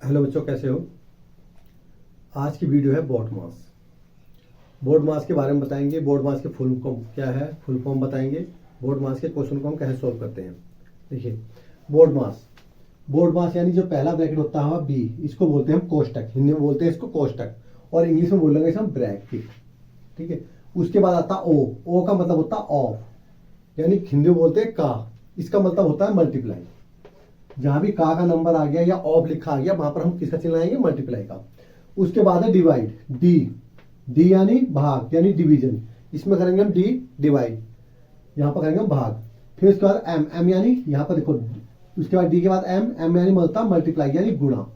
Hello बच्चों, कैसे हो। आज की वीडियो है बोर्ड मास। बोर्ड मास के बारे में बताएंगे। बोर्ड मास के फुल फॉर्म क्या है, फुल फॉर्म बताएंगे। बोर्ड मास के क्वेश्चन को हम कैसे सॉल्व करते हैं। देखिए, बोर्ड मास यानी जो पहला ब्रैकेट होता है बी, इसको बोलते हैं हम कोष्टक। हिंदी में बोलते हैं इसको कोष्टक, और इंग्लिश में बोलेंगे इसे हम ब्रैकेट। ठीक है। उसके बाद आता ओ का मतलब होता है ऑफ, यानी हिंदी में बोलते हैं का। इसका मतलब होता है मल्टीप्लाई। जहां भी का नंबर आ गया या ऑफ लिखा आ गया, वहां पर हम किसका चिन्ह लाएंगे, मल्टीप्लाई का। उसके बाद है डिवाइड, डी यानी भाग यानी डिवीजन। इसमें करेंगे हम डिवाइड, यहां पर करेंगे हम भाग। फिर उसके बाद एम यानी यहां पर देखो, उसके बाद डी के बाद एम यानी मल्टीप्लाई यानी गुणा।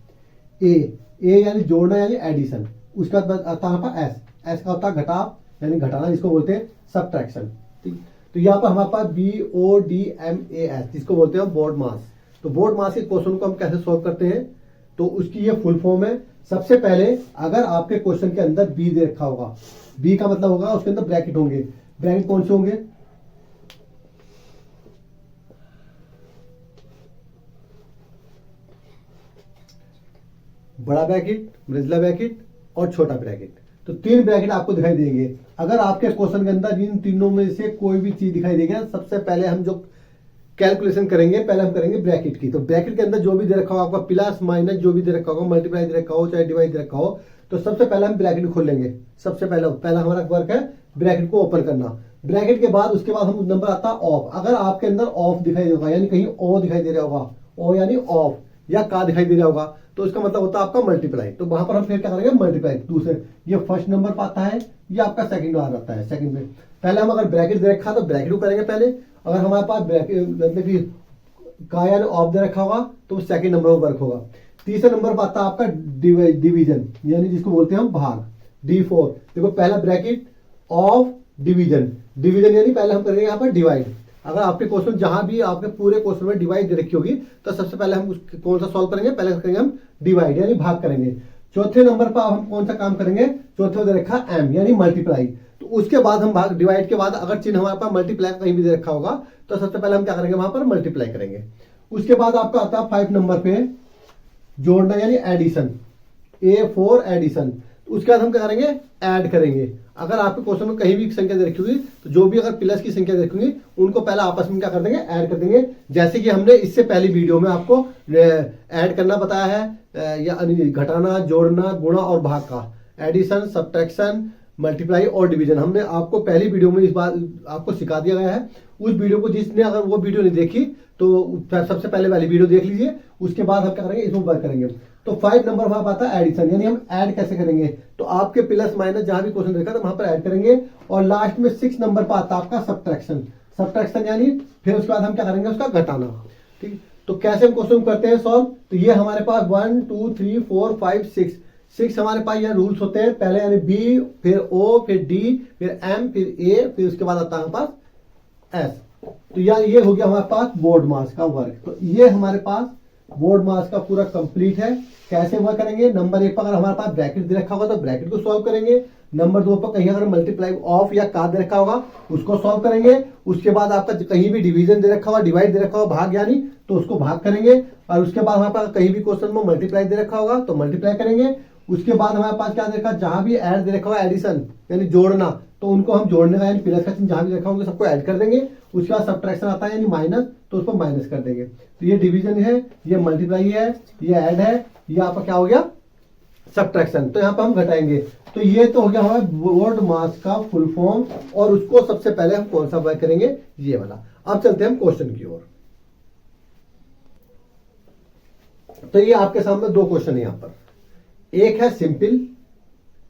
ए यानी जोड़ना यानी एडिशन। उसके बाद आता है एस का होता है घटाव यानी घटाना, जिसको बोलते हैं सबट्रैक्शन। ठीक। तो यहाँ पर हमारे पास BODMAS, जिसको बोलते हैं बोर्ड मास। तो बोर्ड मास के क्वेश्चन को हम कैसे सॉल्व करते हैं, तो उसकी ये फुल फॉर्म है। सबसे पहले अगर आपके क्वेश्चन के अंदर बी दे रखा होगा, बी का मतलब होगा उसके अंदर ब्रैकेट होंगे। ब्रैकेट कौन से होंगे, बड़ा ब्रैकेट, मझला ब्रैकेट और छोटा ब्रैकेट। तो तीन ब्रैकेट आपको दिखाई देंगे। अगर आपके क्वेश्चन के अंदर इन तीनों में से कोई भी चीज दिखाई देगी, सबसे पहले हम जो कैलकुलेशन करेंगे, पहले हम करेंगे ब्रैकेट की। तो ब्रैकेट के अंदर जो भी दे रखा हो आपका, प्लस माइनस जो भी दे रखा होगा, मल्टीप्लाई दे रखा हो चाहे डिवाइड दे रखा हो, तो सबसे पहले हम ब्रैकेट खोल लेंगे। सबसे पहला हमारा वर्क है ब्रैकेट को ओपन करना। ब्रैकेट के बाद उसके बाद हम नंबर आता है ऑफ। अगर आपके अंदर ऑफ दिखाई देगा, यानी कहीं ओ दिखाई दे रहा होगा, ओ यानी ऑफ, या का दिखाई दे रहा होगा, तो इसका मतलब होता है आपका मल्टीप्लाई। तो वहां पर हम फिर क्या करेंगे, मल्टीप्लाई। दूसरे ये फर्स्ट नंबर पर आता है, ये आपका सेकंड बार आता है। सेकंड में पहले हम अगर ब्रैकेट दे रखा तो ब्रैकेट को करेंगे पहले। अगर हमारे पास ब्रैकेट मतलब कि का यानी ऑफ दे रखा होगा तो सेकंड नंबर पर वर्क होगा। तीसरे नंबर पर आता है आपका डिवीजन, यानी जिसको बोलते हैं हम भाग, D4। देखो पहला ब्रैकेट ऑफ डिवीजन यानी पहले हम करेंगे यहाँ पर डिवाइड। अगर आपके क्वेश्चन जहां भी आपके पूरे क्वेश्चन में डिवाइड दे रखी होगी, तो सबसे पहले हम कौन सा सॉल्व करेंगे, पहले करेंगे हम डिवाइड यानी भाग करेंगे। चौथे नंबर पर हम कौन सा काम करेंगे, चौथे दे रखा एम यानी मल्टीप्लाई। तो उसके बाद हम भाग, डिवाइड के बाद अगर चिन्ह हमारे पास मल्टीप्लाई कहीं भी दे रखा होगा, तो सबसे पहले हम क्या करेंगे, वहां पर मल्टीप्लाई करेंगे। उसके बाद आपका आता है 5 नंबर पे जोड़ना यानी एडिशन, A4 एडिशन। उसके बाद हम क्या करेंगे, ऐड करेंगे। अगर आपके क्वेश्चन में कहीं भी संख्या दे रखी होगी, तो जो भी अगर प्लस की संख्या दे रखी होगी, उनको पहले आपस में क्या कर देंगे, ऐड कर देंगे। जैसे कि हमने इससे पहली वीडियो में आपको ऐड करना बताया है, या घटाना, जोड़ना, गुणा और भाग का, एडिशन, सब्ट्रैक्शन, मल्टीप्लाई और डिवीजन, हमने आपको पहली वीडियो में इस बार आपको सिखा दिया गया है। उस वीडियो को जिसने अगर वो वीडियो नहीं देखी, तो सबसे पहले वाली वीडियो देख लीजिए। उसके बाद हम क्या करेंगे, इसमें वर्क करेंगे। तो 5 नंबर वहां पर आता है एडिशन, यानी हम ऐड कैसे करेंगे, तो आपके प्लस माइनस जहां भी क्वेश्चन देखा था वहां पर ऐड करेंगे। और लास्ट में 6 नंबर पर आता है आपका सब्ट्रैक्शन यानी फिर उसके बाद हम क्या करेंगे, उसका घटाना। ठीक। तो कैसे हम क्वेश्चन करते हैं सॉल्व, तो ये हमारे पास 1 2 3 4 5 6 हमारे पास ये रूल्स होते हैं। पहले यानी बी, फिर ओ, फिर डी, फिर एम, फिर ए, फिर उसके बाद आता है हमारे पास एस। तो यार ये हो गया हमारे पास बोर्ड मास का वर्क। तो ये हमारे पास बोर्ड मास का पूरा कंप्लीट है। कैसे वर्क करेंगे, नंबर 1 पर अगर हमारे पास ब्रैकेट दे रखा होगा तो ब्रैकेट को सॉल्व करेंगे। नंबर 2 पर कहीं अगर मल्टीप्लाई ऑफ या का दे रखा होगा उसको सॉल्व करेंगे। उसके बाद आपका कहीं भी डिवीजन दे रखा होगा, डिवाइड दे रखा होगा, भाग यानी, तो उसको भाग करेंगे। और उसके बाद हमारे पास कहीं भी क्वेश्चन में मल्टीप्लाई दे रखा होगा तो मल्टीप्लाई करेंगे। उसके बाद हमारे पास क्या दे रखा, जहां भी ऐड दे रखा होगा, एडिशन यानी जोड़ना, तो उनको हम जोड़ने का यानी प्लस का चिन्ह जहां भी रखा होगा सबको ऐड कर देंगे। उसके बाद सब्ट्रैक्शन आता है यानी माइनस, तो उसको माइनस कर देंगे। तो ये डिवीजन है, ये मल्टीप्लाई है, ये ऐड है, ये आपका क्या हो गया, सब्ट्रैक्शन। तो यहाँ पर हम घटाएंगे। तो ये तो हो गया हमारा बोर्ड मास का फुल फॉर्म। और उसको सबसे पहले हम कौन सा वर्क करेंगे, ये वाला। अब चलते हैं हम क्वेश्चन की ओर। तो ये आपके सामने 2 क्वेश्चन है यहाँ पर। एक है सिंपल,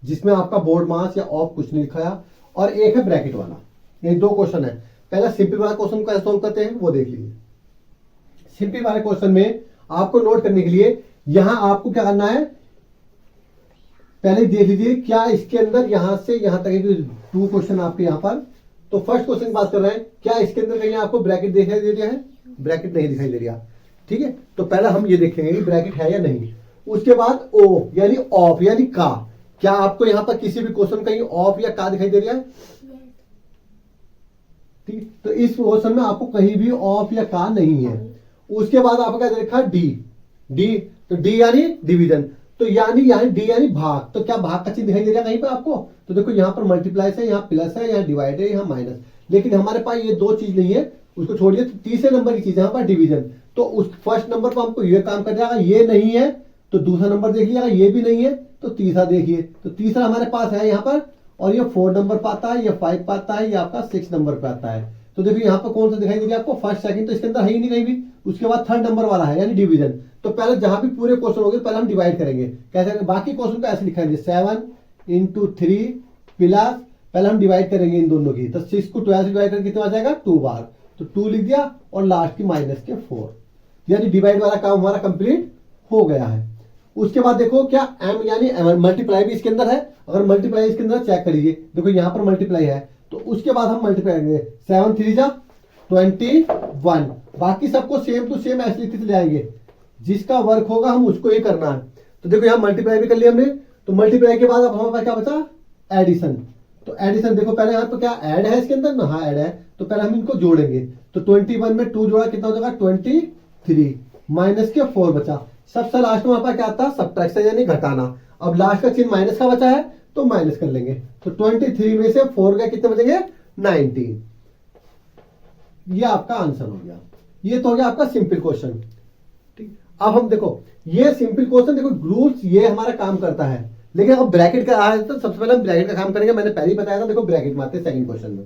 जिसमें आपका बोर्ड मास या ऑफ कुछ नहीं लिखाया, और एक है ब्रैकेट वाला। ये 2 क्वेश्चन है। पहला सिंपल वाला क्वेश्चन कैसे सॉल्व करते हैं वो देख लीजिए। सिंपल वाले क्वेश्चन में आपको नोट करने के लिए यहां आपको क्या करना है, पहले देख लीजिए क्या इसके अंदर यहां से यहां तक 2 क्वेश्चन आपके यहां पर। तो फर्स्ट क्वेश्चन की बात कर रहे हैं, क्या इसके अंदर कहीं आपको ब्रैकेट दिखाई दे रहा है, ब्रैकेट नहीं दिखाई दे रहा। ठीक है। तो पहला हम ये देखेंगे कि ब्रैकेट है या नहीं। उसके बाद ओ यानी ऑफ यानी का, क्या आपको यहां पर किसी भी क्वेश्चन कहीं ऑफ या का दिखाई दे रहा है, ठीक। तो इस क्वेश्चन में आपको कहीं भी ऑफ या का नहीं है। उसके बाद आपका क्या देखा, डी तो डी यानी डिवीजन, तो यानी यहाँ डी यानी भाग, तो क्या भाग का चिन्ह दिखाई दे रहा है कहीं पर आपको? तो देखो यहाँ पर मल्टीप्लाई है, यहाँ प्लस है, यहाँ डिवाइड है, यहाँ माइनस, लेकिन हमारे पास ये दो चीज नहीं है, उसको छोड़िए। तो तीसरे नंबर की चीज यहाँ पर डिवीजन, तो उस फर्स्ट नंबर पर हमको ये काम कर जाएगा, ये नहीं है तो दूसरा नंबर देख लिएगा, ये भी नहीं है तो तीसरा देखिए, तो तीसरा हमारे पास है यहाँ पर, और ये 4 नंबर पर आता है, ये 5 पर आता है, ये आपका 6 नंबर पे आता है। तो देखिए यहाँ पर कौन सा दिखाई दे रहा है आपको? फर्स्ट सेकंड तो इसके अंदर है ही नहीं कहीं भी, उसके बाद थर्ड नंबर वाला है यानी डिवीजन। तो पहले जहां भी पूरे क्वेश्चन होंगे पहले हम डिवाइड करेंगे, कैसे करेंगे? बाकी क्वेश्चन को ऐसे लिखाएंगे 7 into 3 प्लस, पहले हम डिवाइड करेंगे इन दोनों की, तो 6 को 12 से डिवाइड करके कितना आ जाएगा? 2 बार, तो 2 लिख दिया और लास्ट की माइनस के 4, यानी डिवाइड वाला काम हमारा कंप्लीट हो गया है। उसके बाद देखो क्या m यानी मल्टीप्लाई भी इसके अंदर है, अगर मल्टीप्लाई इसके अंदर चेक कर लीजिए, देखो यहाँ पर मल्टीप्लाई है, तो उसके बाद हम मल्टीप्लाई करेंगे 7 3 जा 21, बाकी सबको सेम टू सेम ऐसे लिखते चले आएंगे, जिसका वर्क होगा हम उसको ही करना है। तो देखो यहाँ मल्टीप्लाई भी कर लिया हमने, तो मल्टीप्लाई के बाद अब हमारे पास क्या बचा? एडिशन। तो एडिशन देखो पहले यहाँ पर क्या ऐड है इसके अंदर ना? हाँ ऐड है, तो पहले हम इनको जोड़ेंगे, तो 21 में 2 जोड़ा कितना हो जाएगा? 23 माइनस के 4 बचा। सबसे लास्ट में हमारे पास क्या आता है? सब्ट्रैक्शन यानी घटाना। अब लास्ट का चिन्ह माइनस का बचा है तो माइनस कर लेंगे, तो 23 में से 4 गए कितने बचेंगे? 19। ये आपका आंसर हो गया। ये तो हो गया आपका सिंपल क्वेश्चन। ठीक, अब हम देखो ये सिंपल क्वेश्चन, देखो रूल्स ये हमारा काम करता है, लेकिन अब ब्रैकेट का आ है तो सबसे पहले हम ब्रैकेट का काम करेंगे। मैंने पहले ही बताया था, देखो ब्रैकेट मारते हैं सेकंड क्वेश्चन में।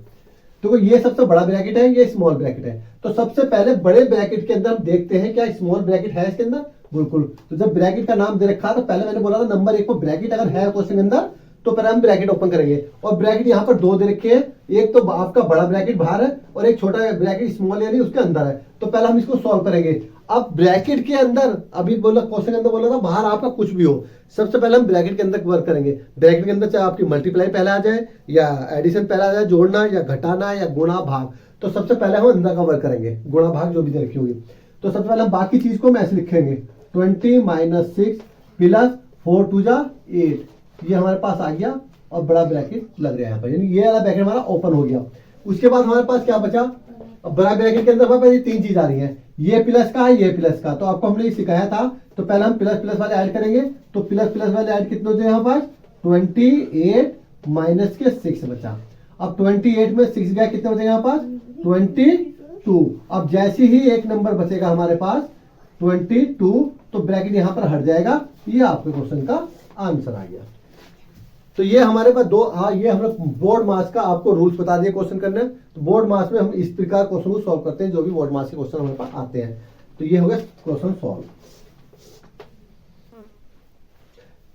देखो ये सबसे बड़ा ब्रैकेट है, ये स्मॉल ब्रैकेट है, तो सबसे पहले बड़े ब्रैकेट के अंदर हम देखते हैं क्या स्मॉल ब्रैकेट है इसके अंदर? बिल्कुल। तो जब ब्रैकेट का नाम दे रखा है तो पहले मैंने बोला था नंबर 1 पर ब्रैकेट अगर है क्वेश्चन के अंदर तो पहले हम ब्रैकेट ओपन करेंगे, और ब्रैकेट यहाँ पर 2 दे रखे हैं, एक तो आपका बड़ा ब्रैकेट बाहर है और एक छोटा ब्रैकेट स्मॉल यानी उसके अंदर है। तो पहले हम इसको सॉल्व करेंगे। अब ब्रैकेट के अंदर अभी बोला क्वेश्चन के अंदर बोला था बाहर आपका कुछ भी हो, सबसे पहले हम ब्रैकेट के अंदर वर्क करेंगे। ब्रैकेट के अंदर चाहे आपकी मल्टीप्लाई पहले आ जाए या एडिशन पहले आ जाए, जोड़ना या घटाना या गुणा भाग, तो सबसे पहले हम अंदर का वर्क करेंगे, गुणा भाग जो भी दे रखी होगी। तो सबसे पहले हम बाकी चीज को हम ऐसे लिखेंगे 20 - 6 प्लस 4 2 जा 8, ये हमारे पास आ गया और बड़ा ब्रैकेट लग रहा है यहाँ पर, यानी ये वाला ब्रैकेट हमारा ओपन हो गया। उसके बाद हमारे पास क्या बचा? अब बड़ा ब्रैकेट के अंदर हमारे पास ये 3 चीज आ रही है, ये प्लस का है, ये प्लस का, तो आपको हमने सिखाया था। तो पहले हम प्लस प्लस वाले ऐड करेंगे, तो प्लस प्लस वाले ऐड कितने होते हैं यहाँ पास? 28 माइनस के 6 बचा। अब 28 में 6 गया कितने बचेगा यहाँ पास? 22। अब जैसे ही एक नंबर बचेगा हमारे पास 22, तो ब्रैकेट यहां पर हट जाएगा। ये आपके क्वेश्चन का आंसर आ गया। तो ये हमारे पास ये हम लोग बोर्ड मास का आपको रूल्स बता दिए क्वेश्चन करने। तो बोर्ड मास में हम इस प्रकार क्वेश्चन को सॉल्व करते हैं, जो भी बोर्ड मास के क्वेश्चन हमारे पास आते हैं। तो ये हो गया क्वेश्चन सॉल्व।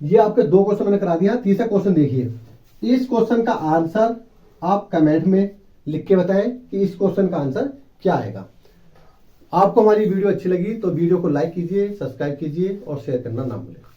ये आपके 2 क्वेश्चन मैंने करा दिया। तीसरा क्वेश्चन देखिए, इस क्वेश्चन का आंसर आप कमेंट में लिख के बताएं कि इस क्वेश्चन का आंसर क्या आएगा। आपको हमारी वीडियो अच्छी लगी तो वीडियो को लाइक कीजिए, सब्सक्राइब कीजिए और शेयर करना ना भूलें।